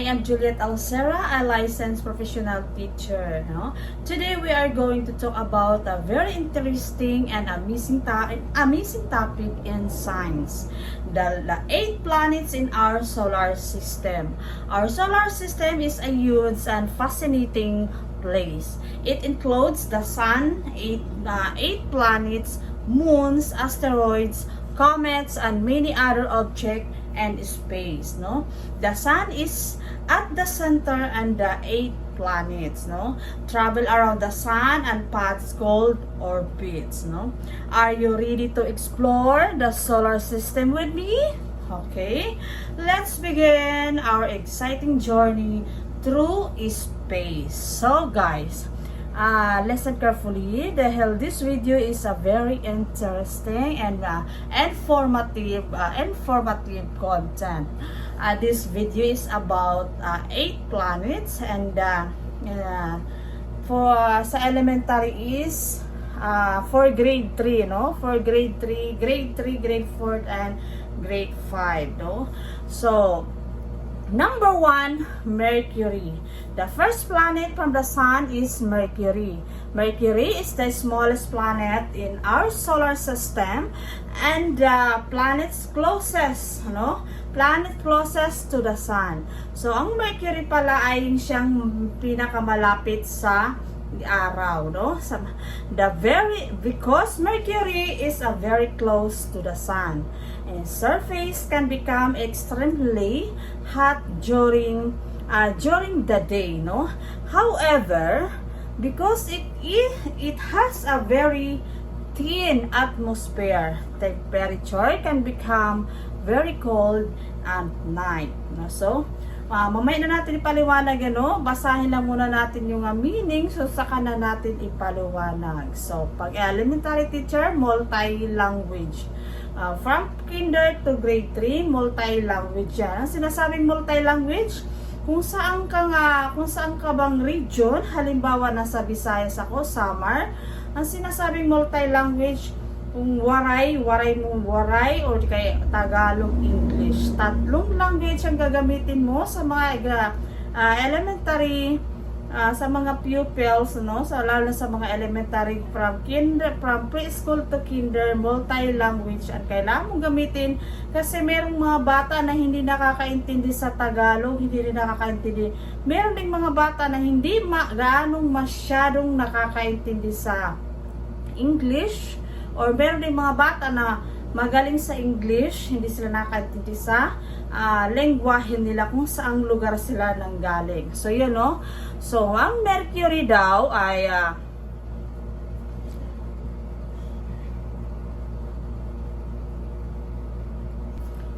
am Juliet Alcera, a licensed professional teacher. No? Today we are going to talk about a very interesting and amazing topic in science. The 8 planets in our solar system. Our solar system is a huge and fascinating place. It includes the sun, 8 planets, moons, asteroids, comets, and many other objects and space. No, the sun is at the center, and the 8 planets, no, travel around the sun and paths called orbits. No, are you ready to explore the solar system with me? Okay, let's begin our exciting journey through space. So guys, listen carefully dahil this video is a very interesting and informative content. This video is about 8 planets, and for sa elementary is for grade 3, no? For grade 3, grade 4, and grade 5, no? So number 1, Mercury. The first planet from the sun is Mercury. Mercury is the smallest planet in our solar system and the planet's closest, planet closest to the sun. So ang Mercury pala ay siyang pinakamalapit sa araw, no? Because Mercury is very close to the sun, and surface can become extremely hot during the day, no? However, because it has a very thin atmosphere, temperature can become very cold at night, no? So mamaya na natin ipaliwanag, basahin lang muna natin yung meaning, so saka na natin ipaliwanag. So pag elementary teacher, multi-language. From kinder to grade 3, multi-language yan. Ang sinasabing multi-language, kung saan ka bang region, halimbawa nasa Visayas ako, Samar, ang sinasabing multi-language, kung waray o kaya Tagalog, English. 3 language ang gagamitin mo sa mga elementary, sa mga pupils, no? Lalo sa mga elementary from preschool to kinder, multi-language ang kailangan mong gamitin, kasi merong mga bata na hindi nakakaintindi sa Tagalog, hindi rin nakakaintindi. Meron ding mga bata na hindi gaanong masyadong nakakaintindi sa English, or meron ding mga bata na magaling sa English, hindi sila nakakaintindi sa lengguwahe nila kung saang lugar sila nanggaling. So yun, no? So ang Mercury daw ay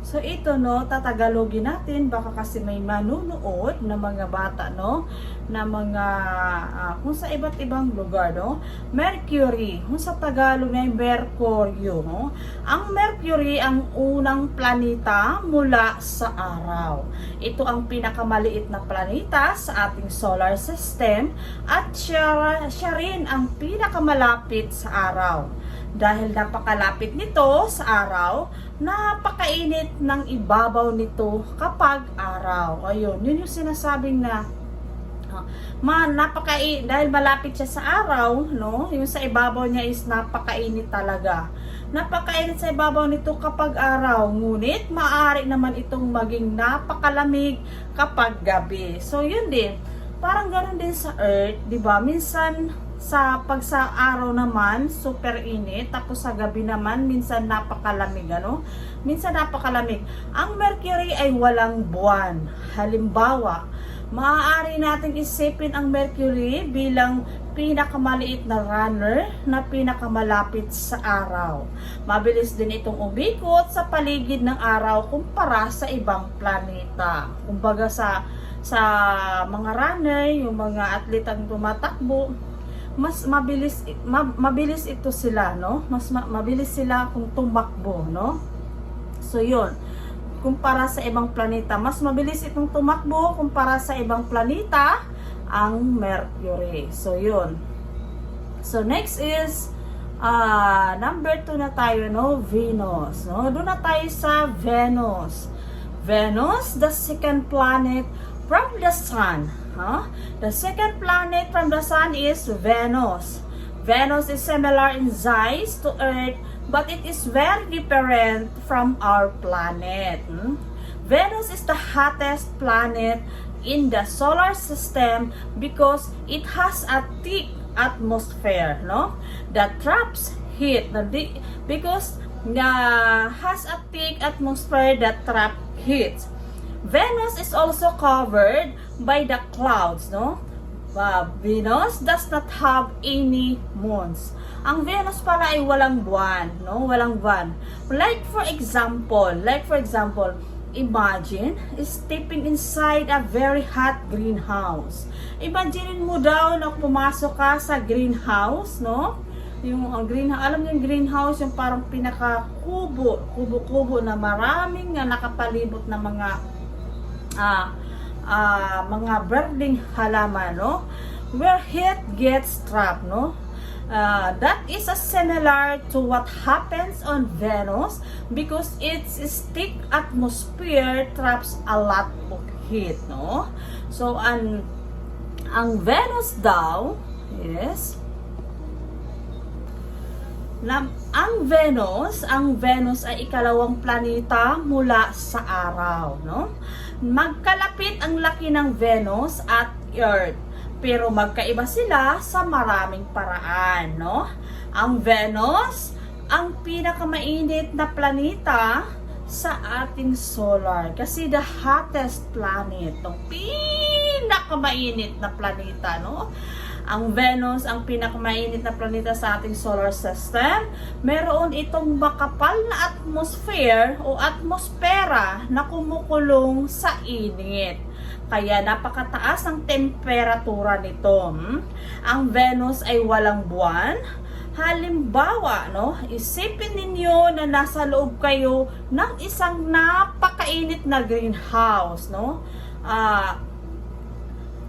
so ito, no, tatagalogin natin, baka kasi may manunood na mga bata, no, na mga kung sa iba't ibang lugar, no. Mercury, kung sa Tagalog ay Mercurio, no. Ang Mercury ang unang planeta mula sa araw. Ito ang pinakamaliit na planeta sa ating solar system, at siya rin ang pinakamalapit sa araw. Dahil napakalapit nito sa araw, napakainit ng ibabaw nito kapag araw. Ayun, yun yung sinasabing na dahil malapit siya sa araw, no? Yung sa ibabaw niya is napakainit talaga. Napakainit sa ibabaw nito kapag araw, ngunit maaari naman itong maging napakalamig kapag gabi. So yun din, parang ganoon din sa Earth, 'di ba? Minsan sa araw naman super init, tapos sa gabi naman minsan napakalamig, minsan napakalamig. Ang Mercury ay walang buwan. Halimbawa, maaari nating isipin ang Mercury bilang pinakamaliit na runner na pinakamalapit sa araw. Mabilis din itong umikot sa paligid ng araw kumpara sa ibang planeta. Kumbaga sa mga runner, yung mga atletang tumatakbo, mas mabilis ito sila, no? Mas mabilis sila kung tumakbo, no? So yun, kumpara sa ibang planeta, mas mabilis itong tumakbo kumpara sa ibang planeta ang Mercury. So yun. So next is number 2 na tayo, no? Venus, no? Doon na tayo sa Venus. Venus, the second planet from the sun. The second planet from the sun is Venus. Venus is similar in size to Earth, but it is very different from our planet. Venus is the hottest planet in the solar system because it has a thick atmosphere, no? That traps heat. Because has a thick atmosphere that trap heat. Venus is also covered by the clouds, no? Venus does not have any moons. Ang Venus pala ay walang buwan, no? Walang buwan. Like for example, imagine stepping inside a very hot greenhouse. Imagine mo daw na pumasok ka sa greenhouse, no? Yung greenhouse, alam niyo yung greenhouse, yung parang kubo-kubo na maraming nakapalibot na mga berdeng halaman, no? Where heat gets trapped, no? That is similar to what happens on Venus because its thick atmosphere traps a lot of heat, no? So ang Venus daw is ang Venus ay ikalawang planeta mula sa araw, no? Magkalapit ang laki ng Venus at Earth, pero magkaiba sila sa maraming paraan, no? Ang Venus ang pinakamainit na planeta sa ating solar kasi the hottest planet, no? Pinakamainit na planeta, no? Ang Venus ang pinakamainit na planeta sa ating solar system. Meron itong makapal na atmosphere o atmosfera na kumukulong sa init. Kaya napakataas ang temperatura nito. Ang Venus ay walang buwan. Halimbawa, no, isipin ninyo na nasa loob kayo ng isang napakainit na greenhouse, no?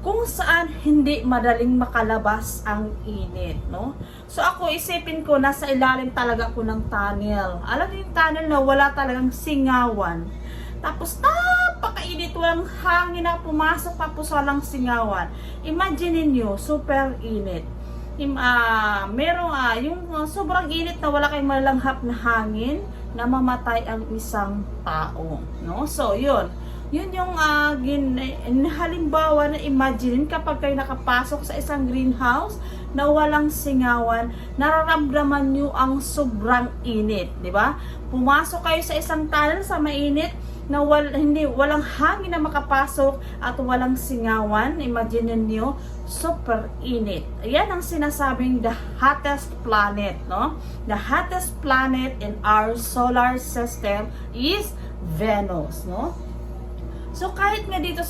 Kung saan hindi madaling makalabas ang init, no? So ako isipin ko nasa ilalim talaga ako ng tunnel. Alam niyo yung tunnel na wala talagang singawan. Tapos napakainit, walang hangin na pumasok tapos walang singawan. Imagine niyo, super init. Yung sobrang init na wala kayong malanghap na hangin na mamatay ang isang tao, no? So yun yung halimbawa na imagine kapag kayo nakapasok sa isang greenhouse na walang singawan, nararamdaman nyo ang sobrang init, di ba? Pumasok kayo sa isang tunnel sa mainit na walang hangin na makapasok at walang singawan, imagine nyo, super init. Ayan ang sinasabing the hottest planet, no? The hottest planet in our solar system is Venus, no? So kahit na dito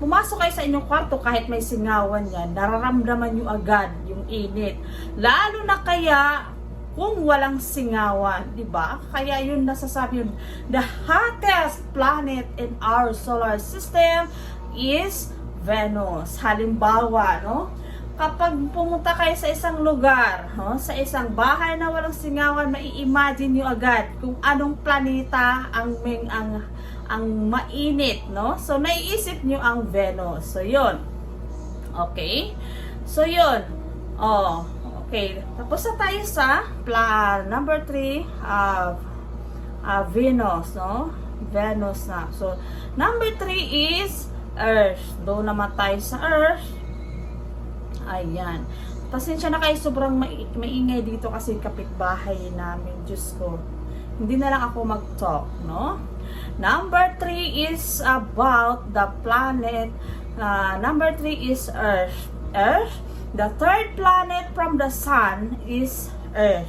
pumasok kayo sa inyong kwarto kahit may singawan yan, nararamdaman nyo agad yung init. Lalo na kaya kung walang singawan, di ba? Kaya yun nasasabi yun, the hottest planet in our solar system is Venus. Halimbawa, no? Kapag pumunta kayo sa isang lugar, no? Sa isang bahay na walang singawan, mai-imagine nyo agad kung anong planeta ang mainit, no? So, naiisip nyo ang Venus. So, yun. Okay? So, yun. Oh, okay. Tapos na tayo sa number 3, Venus, no? Venus na. So, number 3 is Earth. Doon naman tayo sa Earth. Ayan. Pasensya na kayo, sobrang maingay dito kasi kapitbahay namin. Diyos ko. Hindi na lang ako mag-talk, no? Number 3 is about the planet. Number 3 is Earth. Earth. The third planet from the sun is Earth.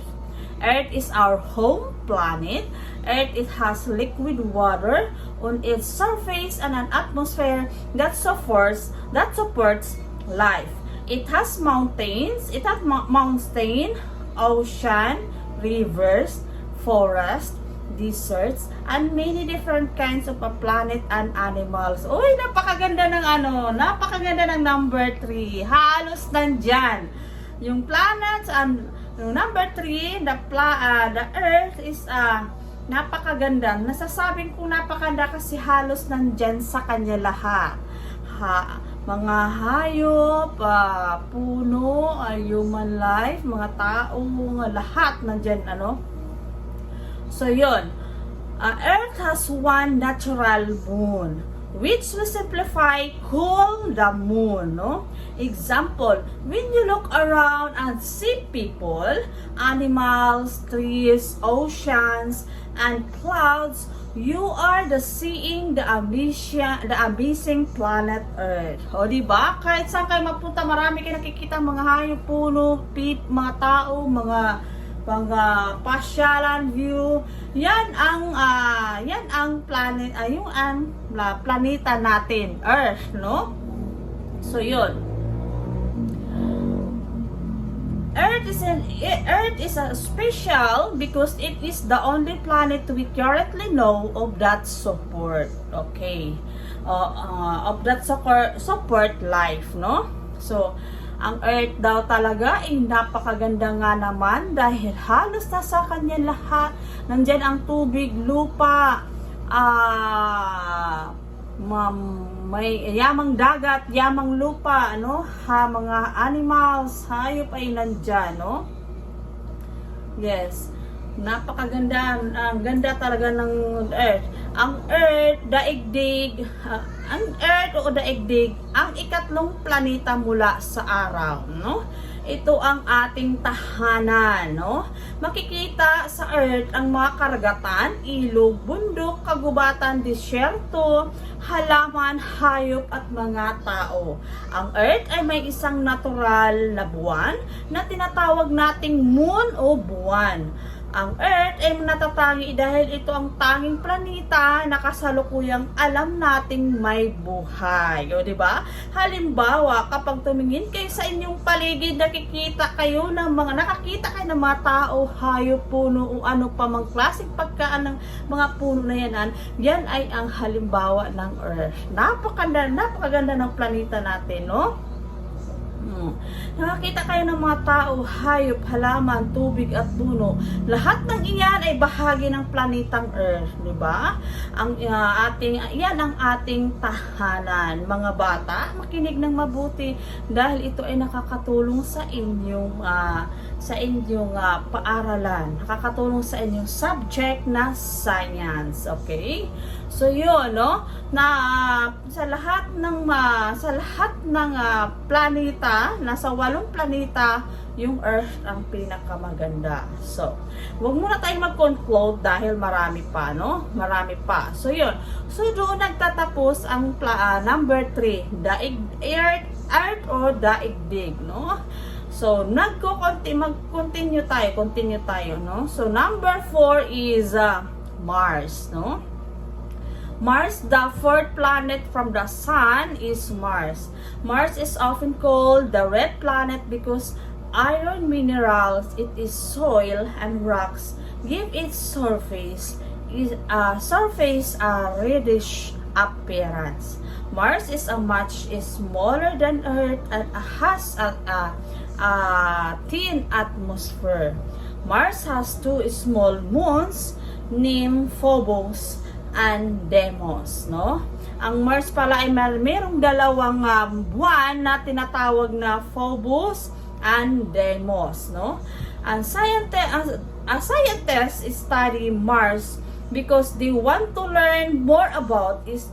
Earth is our home planet. Earth, it has liquid water on its surface and an atmosphere that supports life. It has mountains. It has mountain, ocean, rivers, forest, deserts, and many different kinds of a planet and animals. Uy, napakaganda ng number 3. Halos nandyan yung planets and number 3, the Earth is napakaganda. Nasasabing kong napakaganda kasi halos nandyan sa kanya lahat. Mga hayop, puno, human life, mga tao, lahat nandyan, ano. So, yun. Earth has one natural moon, which we simplify call the moon, no? Example, when you look around and see people, animals, trees, oceans, and clouds, you are seeing the amazing planet Earth. O, diba? Kahit saan kayo mapunta, marami kayo nakikita mga hayop, puno, mga tao, mga pasyalan view. Yan ang planet, ang planeta natin, Earth, no? So, yun. Earth is a special because it is the only planet we currently know of that support. Okay. Of that support life, no? So, ang Earth daw talaga ay napakaganda nga naman dahil halos nasa kanya lahat. Nandyan ang tubig, lupa, may yamang dagat, yamang lupa, ano? Mga animals, hayop ay nandyan, no? Yes. Napakaganda, ang ganda talaga ng Earth. Ang Earth, daigdig, ang ikatlong planeta mula sa araw, no? Ito ang ating tahanan, no? Makikita sa Earth ang mga karagatan, ilog, bundok, kagubatan, disyerto, halaman, hayop at mga tao. Ang Earth ay may isang natural na buwan na tinatawag nating moon o buwan. Ang Earth ay natatangi dahil ito ang tanging planeta na kasalukuyang alam nating may buhay. O, diba? Halimbawa, kapag tumingin kayo sa inyong paligid, nakakita kayo ng mga tao, hayop, puno, o ano pa mang klaseng pagkaan ng mga puno na yan ay ang halimbawa ng Earth. Napakaganda ng planeta natin, no? Nakakita kayo ng mga tao, hayop, halaman, tubig at puno. Lahat ng iyan ay bahagi ng planetang Earth, di ba? Yan ang ating tahanan. Mga bata, makinig ng mabuti dahil ito ay nakakatulong sa inyong paaralan. Nakakatulong sa inyong subject na science, okay? So yun, no? Na sa lahat ng planeta, nasa 8 planeta, yung Earth ang pinakamaganda. So, wag muna tayong mag-conclude dahil marami pa, no? Marami pa. So yun. So doon nagtatapos ang number 3, Earth or daigdig, no? So, mag-continue tayo, no? So, number 4 is Mars, no? Mars, the fourth planet from the Sun, is Mars. Mars is often called the red planet because iron minerals, it is soil and rocks, give its surface a reddish appearance. Mars is much smaller than Earth and has a thin atmosphere. Mars has 2 small moons named Phobos and Deimos, no? Ang Mars pala ay mayroong 2 buwan na tinatawag na Phobos and Deimos, no? And scientists study Mars because they want to learn more about its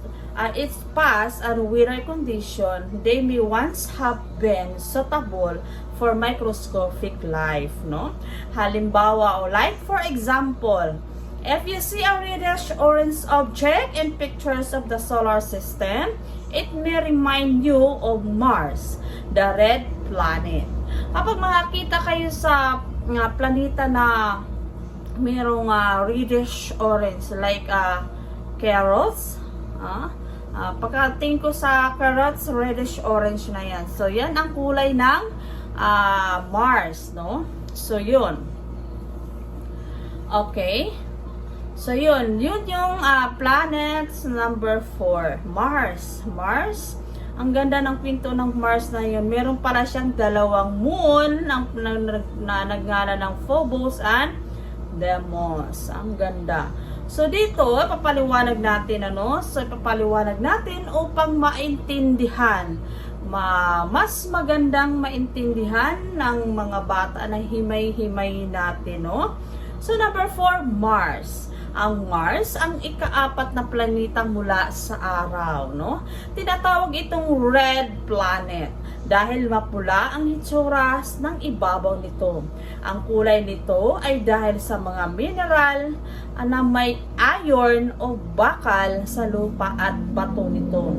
past and weather condition. They may once have been suitable for microscopic life, no? Halimbawa, like for example, if you see a reddish orange object in pictures of the solar system, it may remind you of Mars, the red planet. Kapag makakita kayo sa planeta na mayroong reddish orange, like carrots, pagkatingin ko sa carrots, reddish orange na yan. So, yan ang kulay ng Mars, no? So, yun. Okay. So, yun yung planets number 4. Mars. Ang ganda ng pinto ng Mars na yun. Meron pala siyang 2 moon na nagngalan ng Phobos and Deimos. Ang ganda. So dito, papaliwanag natin ano? So papaliwanag natin upang maintindihan. Mas magandang maintindihan ng mga bata na himay-himay natin, no? So number 4, Mars. Ang Mars, ang ika-4 na planeta mula sa araw, no? Tinatawag itong red planet dahil mapula ang hitsura ng ibabaw nito. Ang kulay nito ay dahil sa mga mineral na may iron o bakal sa lupa at bato nito.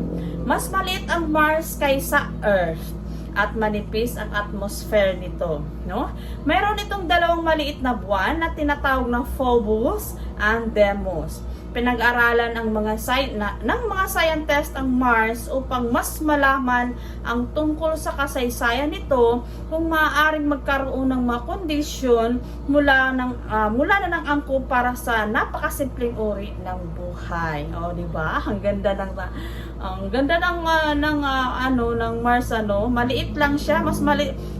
Mas maliit ang Mars kaysa Earth at manipis ang atmosphere nito, no? Meron itong dalawang maliit na buwan na tinatawag na Phobos and Deimos. Pinag-aralan ng mga scientist ang Mars upang mas malaman ang tungkol sa kasaysayan nito kung maaaring magkaroon ng mga kondisyon mula na ng angkop para sa napakasimpleng uri ng buhay. O, di ba? Ang ganda ng Mars, ano? Maliit lang siya,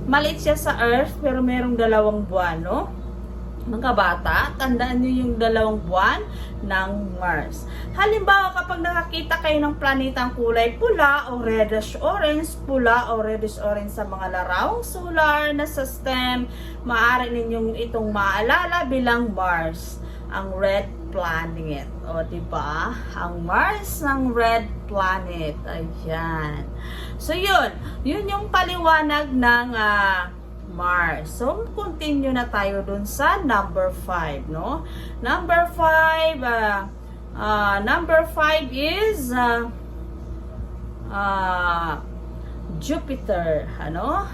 maliit siya sa Earth pero merong dalawang buwan, no? Mga bata, tandaan nyo yung dalawang buwan ng Mars. Halimbawa, kapag nakakita kayo ng planetang kulay pula o reddish-orange, pula o reddish-orange sa mga larawang solar na system, maaari ninyong itong maalala bilang Mars, ang red planet. O, diba? Ang Mars ng red planet. Ayan. So, yun yung paliwanag ng Mars. So, continue na tayo dun sa number 5, no? Number 5 is Jupiter, ano?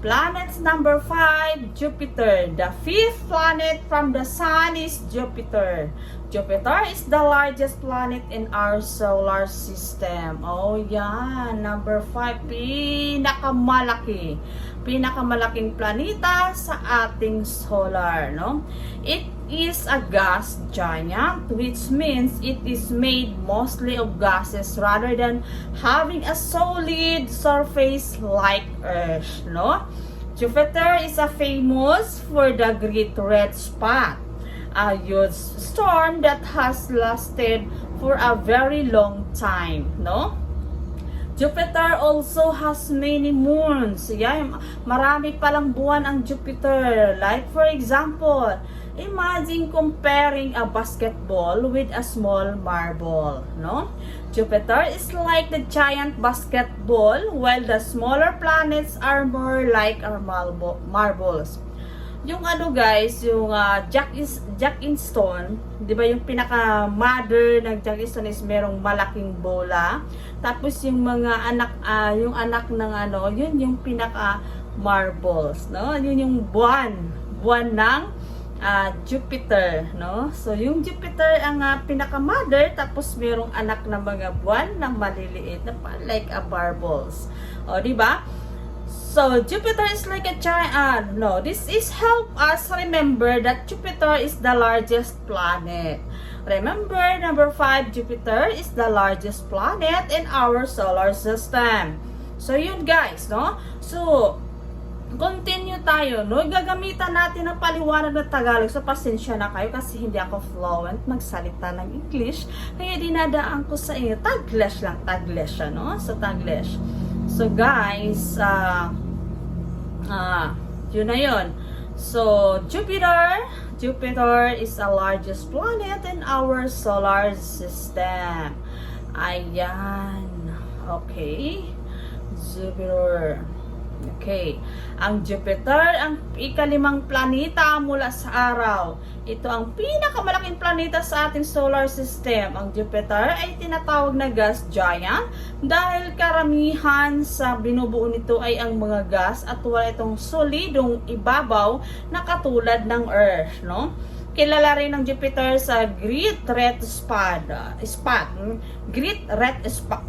Planets number 5, Jupiter. The 5th planet from the Sun is Jupiter. Jupiter is the largest planet in our solar system. Oh, yan. Number 5, pinakamalaking planeta sa ating solar, no? It is a gas giant, which means it is made mostly of gases rather than having a solid surface like Earth, no? Jupiter is famous for the Great Red Spot, a huge storm that has lasted for a very long time, no? Jupiter also has many moons. Yeah, marami palang buwan ang Jupiter. Like for example, imagine comparing a basketball with a small marble, no? Jupiter is like the giant basketball while the smaller planets are more like our marbles. Yung ano guys, yung Jack in Stone, 'di ba yung pinaka-mother ng Jack in Stone is merong malaking bola. Tapos yung mga yung anak ng ano, yun yung pinaka-marbles, no? Yun yung buwan ng Jupiter, no? So yung Jupiter ang pinaka-mother, tapos merong anak na mga buwan na maliliit na like a marbles. O, 'di ba? So, Jupiter is like a giant, this is help us remember that Jupiter is the largest planet. Remember, number 5, Jupiter is the largest planet in our solar system. So, yun guys, no? So, continue tayo, no? Gagamitan natin ang paliwanag ng Tagalog. So, pasensya na kayo kasi hindi ako fluent magsalita ng English. Kaya dinadaan ko sa inyo. Taglish lang, Taglish, no? So, Taglish. So, guys, yun na yun. So, Jupiter is the largest planet in our solar system. Ayan. Okay. Jupiter. Okay. Ang Jupiter, ang ika-5 planeta mula sa araw. Ito ang pinakamalaking planeta sa ating solar system. Ang Jupiter ay tinatawag na gas giant dahil karamihan sa binubuo nito ay ang mga gas at wala itong solidong ibabaw na katulad ng Earth, no? Kilala rin ng Jupiter sa Great Red Spot.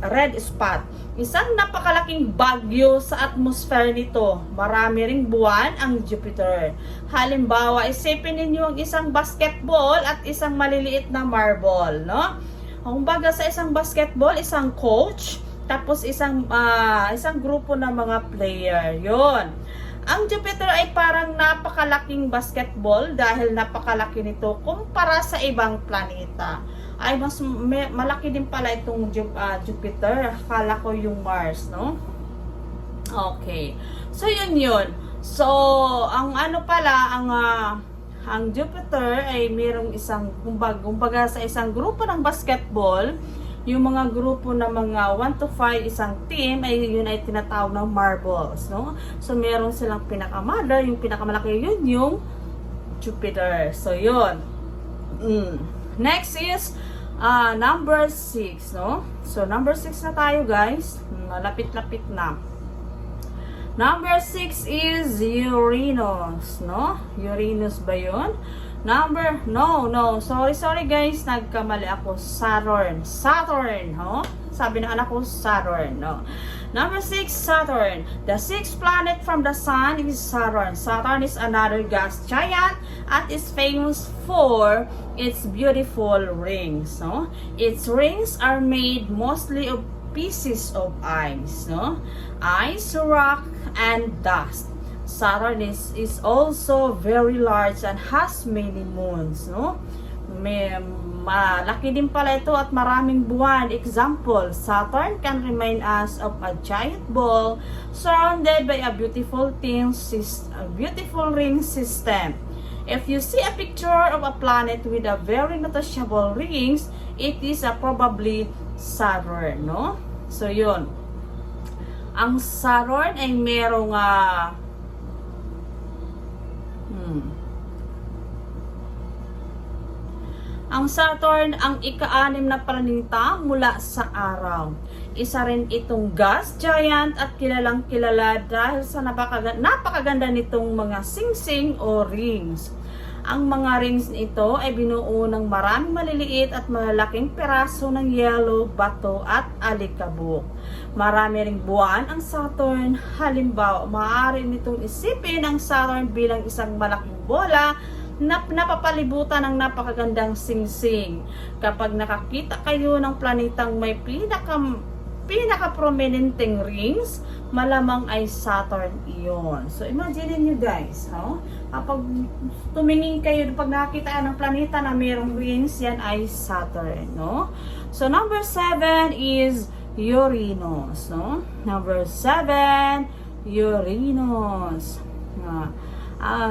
Red Spot. Isang napakalaking bagyo sa atmosphere nito. Marami ring buwan ang Jupiter. Halimbawa, isipin ninyo ang isang basketball at isang maliliit na marble, no? Kung baga sa isang basketball, isang coach, tapos isang grupo ng mga player. 'Yon. Ang Jupiter ay parang napakalaking basketball dahil napakalaki nito kumpara sa ibang planeta. Ay mas malaki din pala itong Jupiter. Akala ko yung Mars, no? Okay. So yun. So ang ano pala, ang Jupiter ay mayroong isang kumbaga sa isang grupo ng basketball. Yung mga grupo na mga 1 to 5, isang team, ay yun ay tinatawag ng marbles, no? So, meron silang pinakamother, yung pinakamalaki yun, yung Jupiter. So, yun. Next is number 6, no? So, number 6 na tayo, guys. Lapit-lapit na. Number 6 is Uranus, no? Uranus ba yun? No. Sorry guys, nagkamali ako. Saturn, ho? Sabi ng anak ko, Saturn, no? Number 6, Saturn. The 6th planet from the Sun is Saturn. Saturn is another gas giant at is famous for its beautiful rings, no? Its rings are made mostly of pieces of ice, no? Ice, rock, and dust. Saturn is also very large and has many moons, no? Malaki din pala ito at maraming buwan. Example, Saturn can remind us of a giant ball surrounded by a beautiful ring system. If you see a picture of a planet with a very noticeable rings, it is probably Saturn, no? So yun. Ang Saturn ay merong Ang Saturn ang ika-6 na planeta mula sa araw. Isa rin itong gas giant at kilalang kilala dahil sa napakaganda nitong mga singsing o rings. Ang mga rings nito ay binuo ng maraming maliliit at malalaking peraso ng yelo, bato at alikabok. Marami ring buwan ang Saturn. Halimbawa, maaari nitong isipin ang Saturn bilang isang malaking bola na napapalibutan ng napakagandang singsing. Kapag nakakita kayo ng planetang may pinaka-prominenteng rings, malamang ay Saturn iyon. So, imagine nyo guys, no? Kapag tumingin kayo, pag nakakita ng planeta na mayroong rings, yan ay Saturn, no? So, number 7 is Uranus, no? Number 7, Uranus.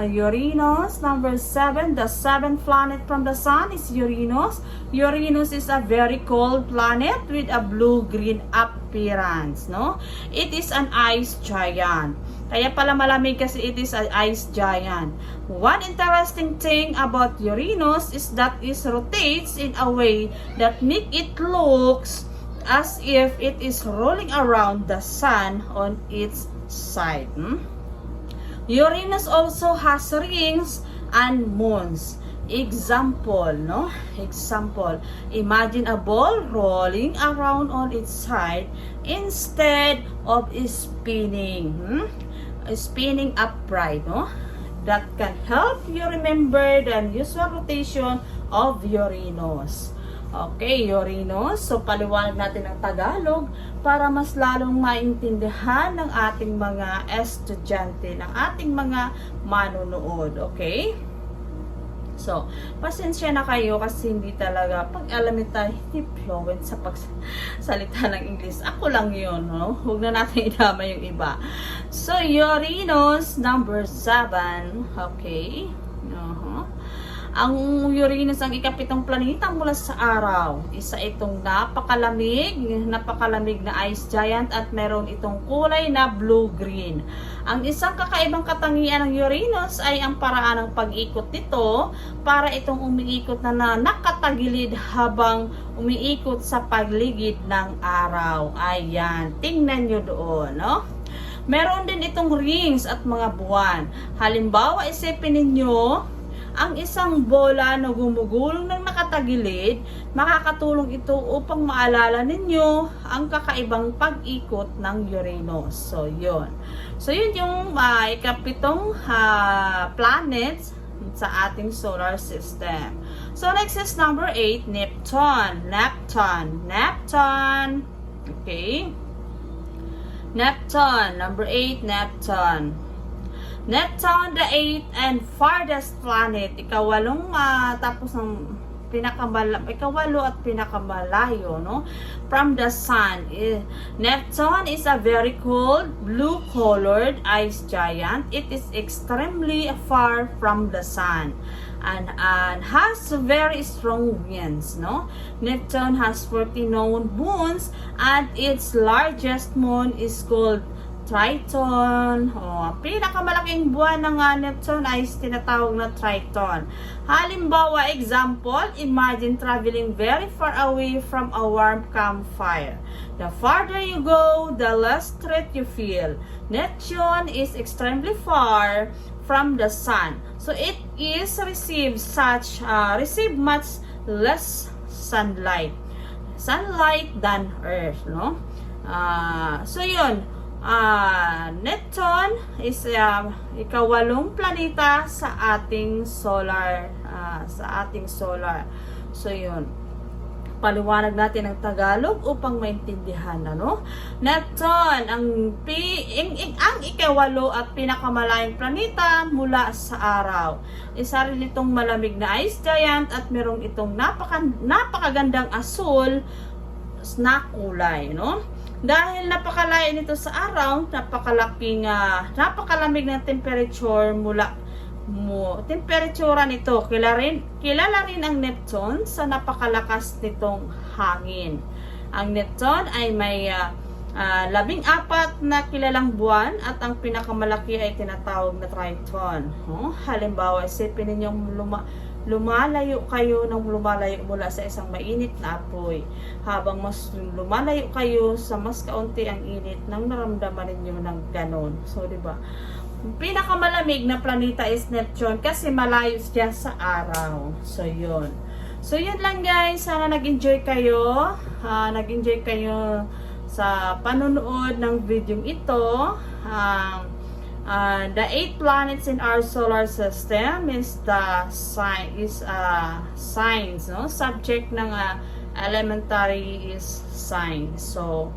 Uranus, number 7, the 7th planet from the Sun is Uranus. Uranus is a very cold planet with a blue-green appearance, no? It is an ice giant. Kaya pala malamig kasi it is an ice giant. One interesting thing about Uranus is that it rotates in a way that make it looks as if it is rolling around the Sun on its side. Uranus also has rings and moons. Example, no? Example, imagine a ball rolling around on its side instead of spinning. Spinning upright, no? That can help you remember the unusual rotation of Uranus. Okay, Uranus. So, paliwanag natin ang Tagalog para mas lalong maintindihan ng ating mga estudyante, ng ating mga manonood. Okay? So, pasensya na kayo kasi hindi talaga, pag alam tayo, hindi fluent sa pagsalita ng English. Ako lang yun, no? Huwag na natin idama yung iba. So, Uranus, number 7. Okay? Ang Uranus ang ika-7 planeta mula sa araw. Isa itong napakalamig na ice giant at meron itong kulay na blue-green. Ang isang kakaibang katangian ng Uranus ay ang paraan ng pag-ikot nito para itong umiikot na nakatagilid habang umiikot sa paligid ng araw. Ayan, tingnan nyo doon, no? Meron din itong rings at mga buwan. Halimbawa, isipin ninyo, ang isang bola na gumugulong ng nakatagilid, makakatulong ito upang maalala ninyo ang kakaibang pag-ikot ng Uranus. So, yun. So, yun yung ika-7 planets sa ating solar system. So, next is number 8, Neptune. Okay? Neptune. Number 8, Neptune. Neptune, the 8th and farthest planet. Ikawalong tapos ng ikawalo at pinakamalayo, no? From the sun. Neptune is a very cold, blue-colored ice giant. It is extremely far from the sun and has very strong winds, no? Neptune has 40 known moons and its largest moon is called Triton. Pinakamalaking buwan ng Neptune ay tinatawag na Triton. Halimbawa, example, imagine traveling very far away from a warm campfire. The farther you go, the less threat you feel. Neptune is extremely far from the sun, so it is receive much less sunlight than Earth, no? So yun. Neptune is ikawalong planeta sa ating solar So yun, paliwanag natin ng Tagalog upang maintindihan, ano? Neptune ang ikawalo at pinakamalayong planeta mula sa araw. Isa rin itong malamig na ice giant at merong itong napakagandang asul na kulay, no? Dahil napakalayo nito sa araw, napakalamig ng temperature temperatura nito. Kilala rin ang Neptune sa napakalakas nitong hangin. Ang Neptune ay may 14 na kilalang buwan at ang pinakamalaki ay tinatawag na Triton. Halimbawa, isipin ninyong lumalayo mula sa isang mainit na apoy. Habang mas lumalayo kayo sa mas kaunti ang init nang naramdaman ninyo ng ganon. So, diba? Pinakamalamig na planeta is Neptune kasi malayo siya sa araw. So, yun. So, yun lang guys. Sana nag-enjoy kayo. Nag-enjoy kayo sa panonood ng video ito. The 8 planets in our solar system is signs, no? Subject ng elementary is signs. So,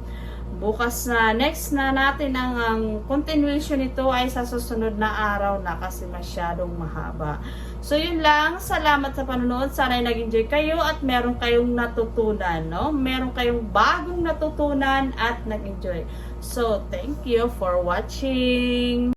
bukas next na natin ang continuation nito ay sa susunod na araw na kasi masyadong mahaba. So, yun lang. Salamat sa panonood. Sana ay nag-enjoy kayo at meron kayong natutunan, no? Meron kayong bagong natutunan at nag-enjoy. So, thank you for watching.